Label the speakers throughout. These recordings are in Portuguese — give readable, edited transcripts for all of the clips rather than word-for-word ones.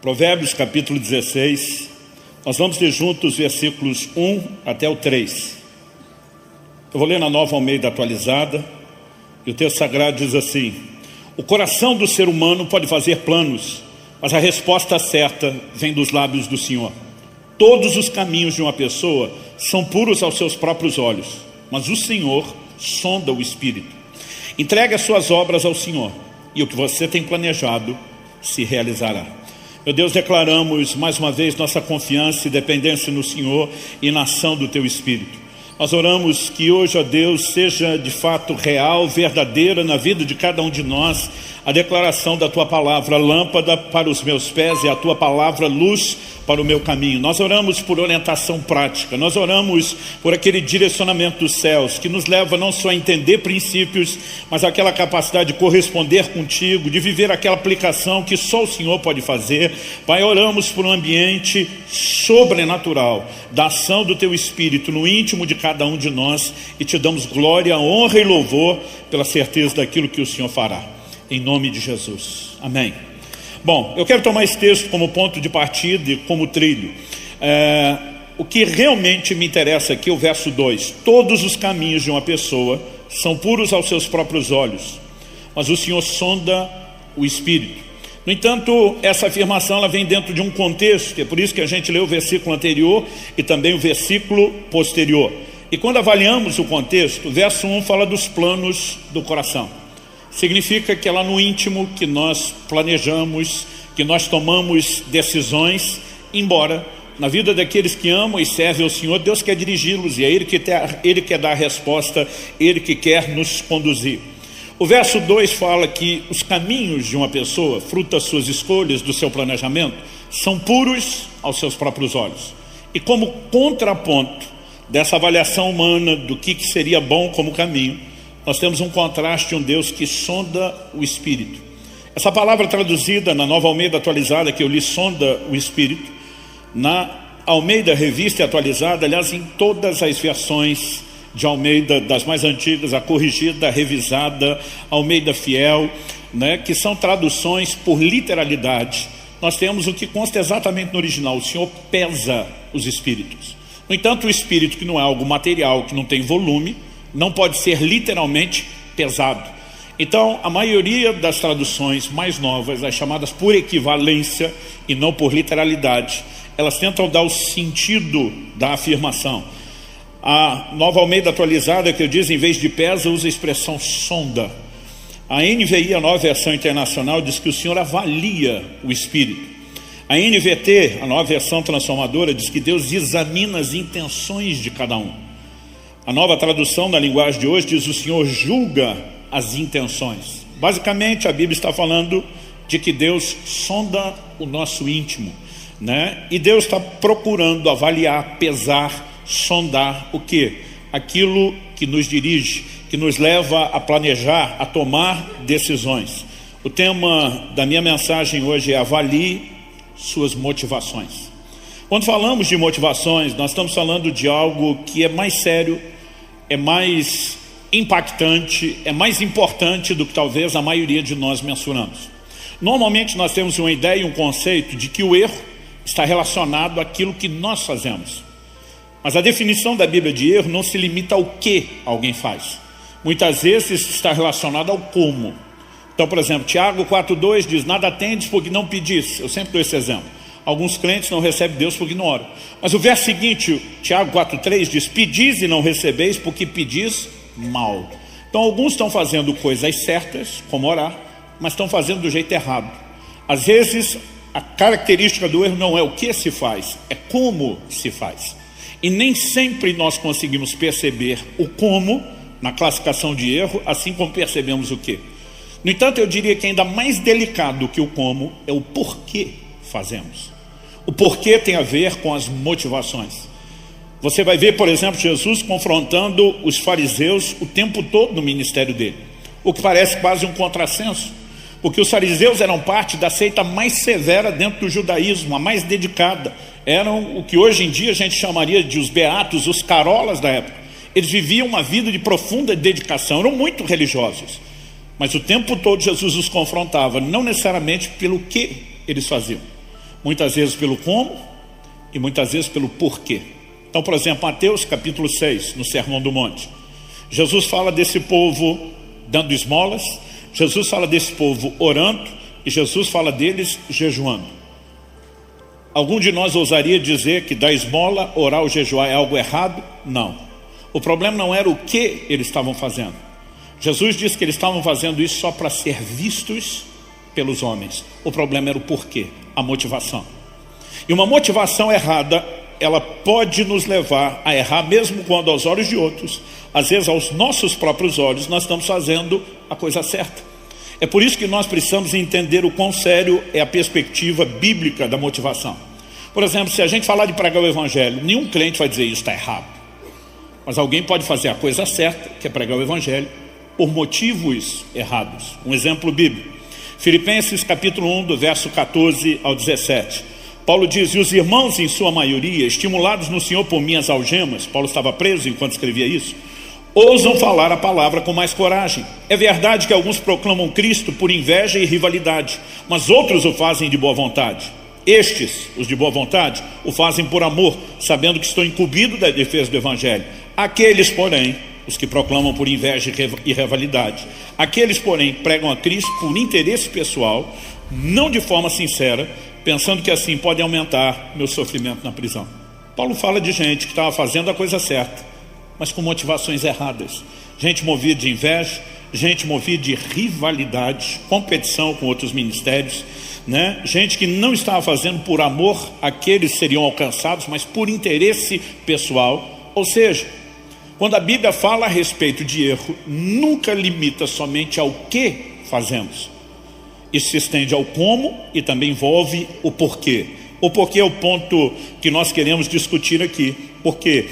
Speaker 1: Provérbios capítulo 16, nós vamos ler juntos versículos 1 até o 3. Eu vou ler na Nova Almeida atualizada, e o texto sagrado diz assim: o coração do ser humano pode fazer planos, mas a resposta certa vem dos lábios do Senhor. Todos os caminhos de uma pessoa são puros aos seus próprios olhos, mas o Senhor sonda o espírito. Entregue as suas obras ao Senhor, e o que você tem planejado se realizará. Meu Deus, declaramos mais uma vez nossa confiança e dependência no Senhor e na ação do Teu Espírito. Nós oramos que hoje, ó Deus, seja de fato real, verdadeira na vida de cada um de nós, a declaração da Tua palavra, lâmpada para os meus pés e a Tua palavra, luz para o meu caminho. Nós oramos por orientação prática, nós oramos por aquele direcionamento dos céus, que nos leva não só a entender princípios, mas aquela capacidade de corresponder contigo, de viver aquela aplicação que só o Senhor pode fazer. Pai, oramos por um ambiente sobrenatural, da ação do Teu Espírito no íntimo de cada um de nós, e Te damos glória, honra e louvor pela certeza daquilo que o Senhor fará. Em nome de Jesus. Amém. Bom, eu quero tomar esse texto como ponto de partida e como trilho. O que realmente me interessa aqui é o verso 2. Todos os caminhos de uma pessoa são puros aos seus próprios olhos, mas o Senhor sonda o espírito. No entanto, essa afirmação ela vem dentro de um contexto, é por isso que a gente leu o versículo anterior e também o versículo posterior. E quando avaliamos o contexto, o verso 1 fala dos planos do coração. Significa que é lá no íntimo que nós planejamos, que nós tomamos decisões, embora na vida daqueles que amam e servem ao Senhor, Deus quer dirigi-los, e é Ele quer dar a resposta, Ele que quer nos conduzir. O verso 2 fala que os caminhos de uma pessoa, fruto das suas escolhas, do seu planejamento, são puros aos seus próprios olhos. E como contraponto dessa avaliação humana do que seria bom como caminho, nós temos um contraste de um Deus que sonda o espírito. Essa palavra traduzida na Nova Almeida atualizada que eu li, sonda o espírito, na Almeida Revista Atualizada, aliás, em todas as versões de Almeida, das mais antigas, a corrigida, a revisada, Almeida Fiel, que são traduções por literalidade, nós temos o que consta exatamente no original: o Senhor pesa os espíritos. No entanto, o espírito, que não é algo material, que não tem volume, não pode ser literalmente pesado. Então, a maioria das traduções mais novas, as chamadas por equivalência e não por literalidade, elas tentam dar o sentido da afirmação. A Nova Almeida Atualizada, que eu diz, em vez de pesa, usa a expressão sonda. A NVI, a Nova Versão Internacional, diz que o Senhor avalia o espírito. A NVT, a Nova Versão Transformadora, diz que Deus examina as intenções de cada um. A Nova Tradução, na linguagem de hoje, diz: o Senhor julga as intenções. Basicamente, a Bíblia está falando de que Deus sonda o nosso íntimo, E Deus está procurando avaliar, pesar, sondar o quê? Aquilo que nos dirige, que nos leva a planejar, a tomar decisões. O tema da minha mensagem hoje é: avalie suas motivações. Quando falamos de motivações, nós estamos falando de algo que é mais sério, é mais impactante, é mais importante do que talvez a maioria de nós mensuramos. Normalmente nós temos uma ideia e um conceito de que o erro está relacionado àquilo que nós fazemos. Mas a definição da Bíblia de erro não se limita ao que alguém faz. Muitas vezes está relacionado ao como. Então, por exemplo, Tiago 4,2 diz: nada tendes porque não pedis. Eu sempre dou esse exemplo. Alguns crentes não recebem Deus porque não oram. Mas o verso seguinte, Tiago 4,3 diz: pedis e não recebeis porque pedis mal. Então alguns estão fazendo coisas certas, como orar, mas estão fazendo do jeito errado. Às vezes a característica do erro não é o que se faz, é como se faz. E nem sempre nós conseguimos perceber o como na classificação de erro, assim como percebemos o que. No entanto, eu diria que ainda mais delicado que o como é o porquê fazemos. O porquê tem a ver com as motivações. Você vai ver, por exemplo, Jesus confrontando os fariseus o tempo todo no ministério dele, o que parece quase um contrassenso, porque os fariseus eram parte da seita mais severa dentro do judaísmo, a mais dedicada. Eram o que hoje em dia a gente chamaria de os beatos, os carolas da época. Eles viviam uma vida de profunda dedicação, eram muito religiosos, mas o tempo todo Jesus os confrontava, não necessariamente pelo que eles faziam, Muitas vezes pelo como e muitas vezes pelo porquê. Então, por exemplo, Mateus capítulo 6, no Sermão do Monte, Jesus fala desse povo dando esmolas, Jesus fala desse povo orando e Jesus fala deles jejuando. Algum de nós ousaria dizer que dar esmola, orar ou jejuar é algo errado? Não. O problema não era o que eles estavam fazendo. Jesus disse que eles estavam fazendo isso só para ser vistos pelos homens. O problema era o porquê, a motivação. E uma motivação errada, ela pode nos levar a errar, mesmo quando aos olhos de outros, às vezes aos nossos próprios olhos, nós estamos fazendo a coisa certa. É por isso que nós precisamos entender o quão sério é a perspectiva bíblica da motivação. Por exemplo, se a gente falar de pregar o evangelho, nenhum crente vai dizer isso está errado. Mas alguém pode fazer a coisa certa, que é pregar o evangelho, por motivos errados. Um exemplo bíblico. Filipenses capítulo 1, do verso 14 ao 17. Paulo diz: e os irmãos, em sua maioria, estimulados no Senhor por minhas algemas, Paulo estava preso enquanto escrevia isso, ousam falar a palavra com mais coragem. É verdade que alguns proclamam Cristo por inveja e rivalidade, mas outros o fazem de boa vontade. Estes, os de boa vontade, o fazem por amor, sabendo que estou incumbido da defesa do evangelho. Aqueles, porém, os que proclamam por inveja e rivalidade, aqueles, porém, pregam a Cristo por interesse pessoal, não de forma sincera, pensando que assim podem aumentar meu sofrimento na prisão. Paulo fala de gente que estava fazendo a coisa certa, mas com motivações erradas. Gente movida de inveja, gente movida de rivalidade, competição com outros ministérios, né? Gente que não estava fazendo por amor àqueles que seriam alcançados, mas por interesse pessoal. Ou seja, quando a Bíblia fala a respeito de erro, nunca limita somente ao que fazemos. Isso se estende ao como e também envolve o porquê. O porquê é o ponto que nós queremos discutir aqui, porque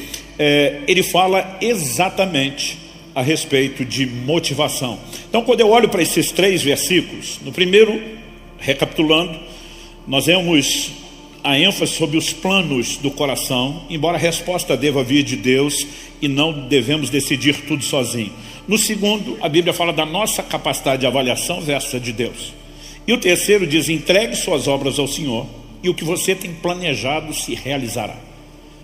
Speaker 1: ele fala exatamente a respeito de motivação. Então, quando eu olho para esses 3 versículos, no primeiro, recapitulando, nós vemos a ênfase sobre os planos do coração, embora a resposta deva vir de Deus e não devemos decidir tudo sozinho. No segundo, a Bíblia fala da nossa capacidade de avaliação versus a de Deus. E o terceiro diz: entregue suas obras ao Senhor e o que você tem planejado se realizará.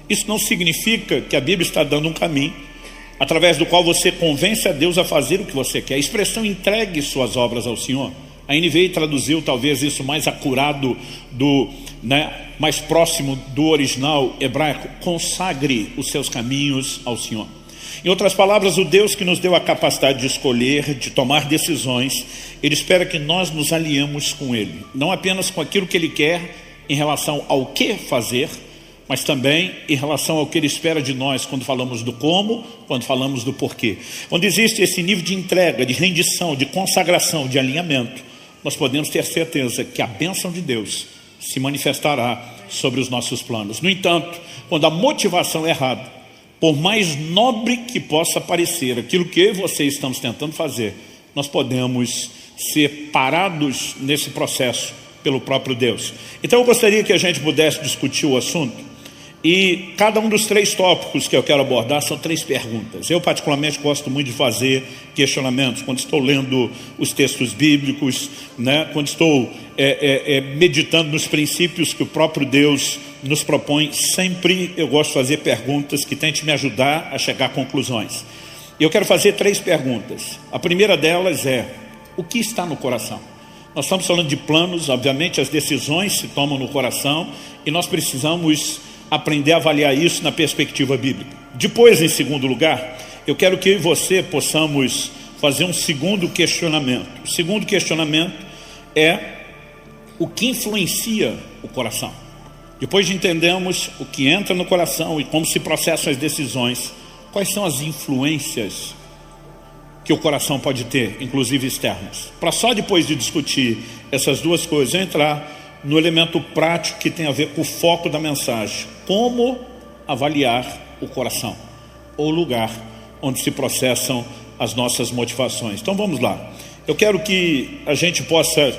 Speaker 1: Isso não significa que a Bíblia está dando um caminho através do qual você convence a Deus a fazer o que você quer. A expressão entregue suas obras ao Senhor, a NVI traduziu talvez isso mais acurado, mais próximo do original hebraico: consagre os seus caminhos ao Senhor. Em outras palavras, o Deus que nos deu a capacidade de escolher, de tomar decisões, Ele espera que nós nos aliemos com Ele, não apenas com aquilo que Ele quer em relação ao que fazer, mas também em relação ao que Ele espera de nós quando falamos do como, quando falamos do porquê. Quando existe esse nível de entrega, de rendição, de consagração, de alinhamento, nós podemos ter certeza que a bênção de Deus se manifestará sobre os nossos planos. No entanto, quando a motivação é errada, por mais nobre que possa parecer aquilo que eu e você estamos tentando fazer, nós podemos ser parados nesse processo pelo próprio Deus. Então eu gostaria que a gente pudesse discutir o assunto, e cada um dos 3 tópicos que eu quero abordar são 3 perguntas. Eu particularmente gosto muito de fazer questionamentos quando estou lendo os textos bíblicos, quando estou meditando nos princípios que o próprio Deus nos propõe. Sempre eu gosto de fazer perguntas que tentem me ajudar a chegar a conclusões. E eu quero fazer 3 perguntas. A primeira delas é: o que está no coração? Nós estamos falando de planos, obviamente as decisões se tomam no coração, e nós precisamos aprender a avaliar isso na perspectiva bíblica. Depois, em segundo lugar, eu quero que eu e você possamos fazer um segundo questionamento. O segundo questionamento é: o que influencia o coração? Depois de entendermos o que entra no coração e como se processam as decisões, quais são as influências que o coração pode ter, inclusive externas? Para só depois de discutir essas 2 coisas, eu entrar no elemento prático que tem a ver com o foco da mensagem: como avaliar o coração, ou o lugar onde se processam as nossas motivações. Então vamos lá. Eu quero que a gente possa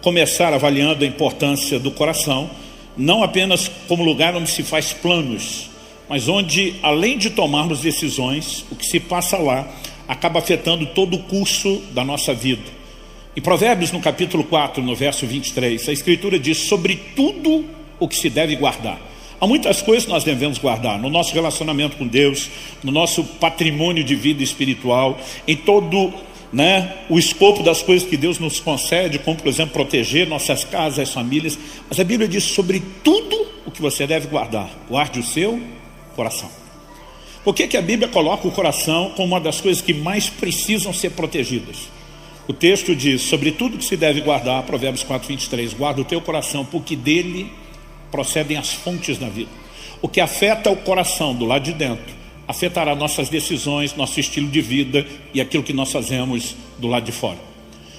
Speaker 1: começar avaliando a importância do coração, não apenas como lugar onde se faz planos, mas onde, além de tomarmos decisões, o que se passa lá acaba afetando todo o curso da nossa vida. Em Provérbios, no capítulo 4, no verso 23, a Escritura diz: sobre tudo o que se deve guardar. Há muitas coisas que nós devemos guardar no nosso relacionamento com Deus, no nosso patrimônio de vida espiritual, em todo o escopo das coisas que Deus nos concede, como por exemplo proteger nossas casas, as famílias. Mas a Bíblia diz sobre tudo o que você deve guardar: guarde o seu coração. Por que a Bíblia coloca o coração como uma das coisas que mais precisam ser protegidas? O texto diz: sobre tudo que se deve guardar, Provérbios 4:23, guarda o teu coração, porque dele procedem as fontes da vida. O que afeta o coração do lado de dentro afetará nossas decisões, nosso estilo de vida e aquilo que nós fazemos do lado de fora.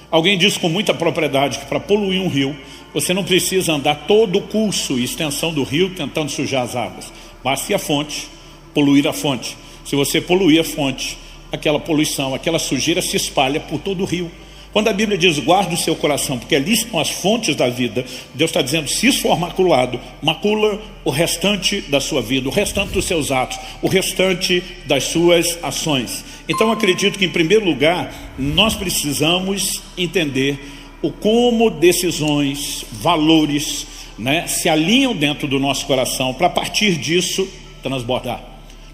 Speaker 1: Alguém diz com muita propriedade que para poluir um rio, você não precisa andar todo o curso e extensão do rio tentando sujar as águas. Basta ir à fonte, poluir a fonte. Se você poluir a fonte, aquela poluição, aquela sujeira se espalha por todo o rio. Quando a Bíblia diz guarda o seu coração, porque ali estão as fontes da vida, Deus está dizendo: se isso for maculado, macula o restante da sua vida, o restante dos seus atos, o restante das suas ações. Então acredito que em primeiro lugar nós precisamos entender o como decisões, valores, se alinham dentro do nosso coração, para a partir disso transbordar.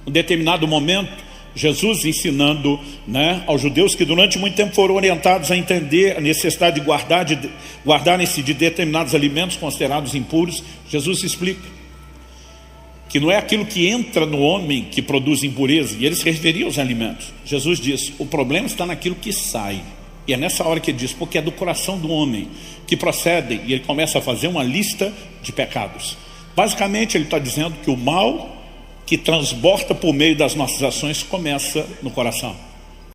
Speaker 1: Em determinado momento, Jesus ensinando aos judeus que durante muito tempo foram orientados a entender a necessidade de guardarem-se de determinados alimentos considerados impuros. Jesus explica que não é aquilo que entra no homem que produz impureza, e ele se referia aos alimentos. Jesus diz: o problema está naquilo que sai. E é nessa hora que ele diz: porque é do coração do homem que procedem, e ele começa a fazer uma lista de pecados. Basicamente ele está dizendo que o mal que transborda por meio das nossas ações começa no coração.